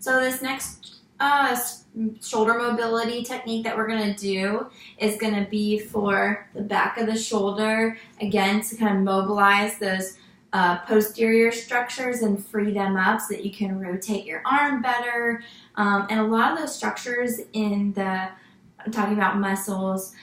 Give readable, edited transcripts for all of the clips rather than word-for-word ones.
So this next shoulder mobility technique that we're going to do is going to be for the back of the shoulder, again, to kind of mobilize those posterior structures and free them up so that you can rotate your arm better. And a lot of those structures I'm talking about muscles,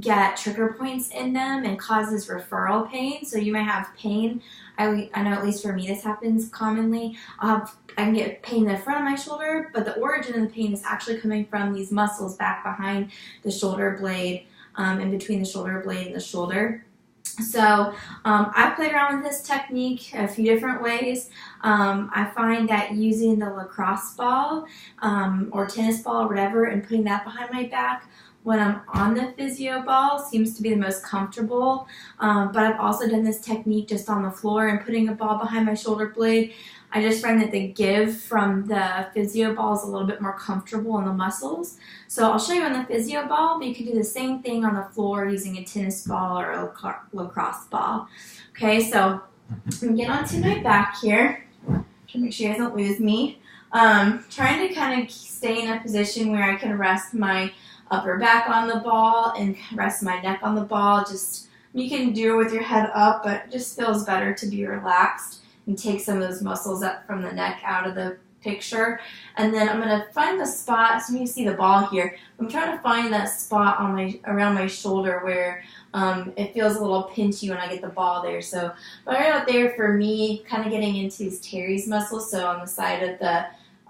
get trigger points in them and causes referral pain. So you might have pain. I know at least for me this happens commonly. I can get pain in the front of my shoulder, but the origin of the pain is actually coming from these muscles back behind the shoulder blade, in between the shoulder blade and the shoulder. So I've played around with this technique a few different ways. I find that using the lacrosse ball or tennis ball or whatever and putting that behind my back when I'm on the physio ball seems to be the most comfortable. But I've also done this technique just on the floor and putting a ball behind my shoulder blade. I just find that the give from the physio ball is a little bit more comfortable on the muscles. So I'll show you on the physio ball, but you can do the same thing on the floor using a tennis ball or a lacrosse ball. Okay, so I'm going to get onto my back here. To make sure you guys don't lose me. Trying to kind of stay in a position where I can rest my upper back on the ball and rest my neck on the ball. You can do it with your head up, but it just feels better to be relaxed and take some of those muscles up from the neck out of the picture. And then I'm going to find the spot, so you see the ball here. I'm trying to find that spot around my shoulder where it feels a little pinchy when I get the ball there. So right out there for me, kind of getting into these teres muscles, so on the side of the,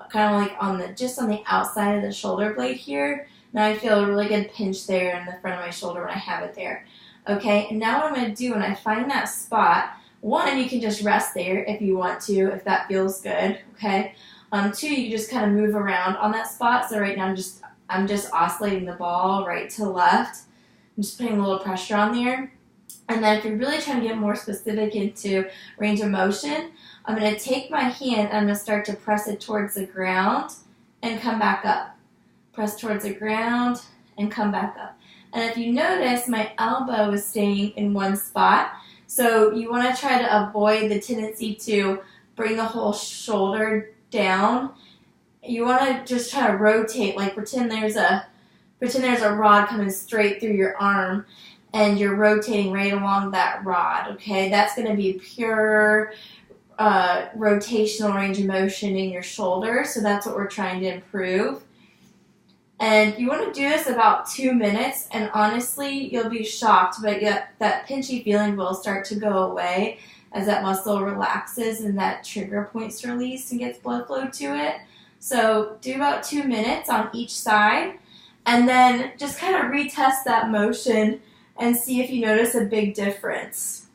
kind of like just on the outside of the shoulder blade here. Now I feel a really good pinch there in the front of my shoulder when I have it there. Okay, and now what I'm going to do when I find that spot, one, you can just rest there if you want to, if that feels good, okay? Two, you can just kind of move around on that spot. So right now I'm just oscillating the ball right to left. I'm just putting a little pressure on there. And then if you're really trying to get more specific into range of motion, I'm going to take my hand and I'm going to start to press it towards the ground and come back up. Press towards the ground and come back up. And if you notice, my elbow is staying in one spot. So you want to try to avoid the tendency to bring the whole shoulder down. You want to just try to rotate, like pretend there's a rod coming straight through your arm and you're rotating right along that rod, okay? That's going to be pure rotational range of motion in your shoulder, so that's what we're trying to improve. And you want to do this about 2 minutes, and honestly, you'll be shocked, but yet that pinchy feeling will start to go away as that muscle relaxes and that trigger point's released and gets blood flow to it. So do about 2 minutes on each side, and then just kind of retest that motion and see if you notice a big difference.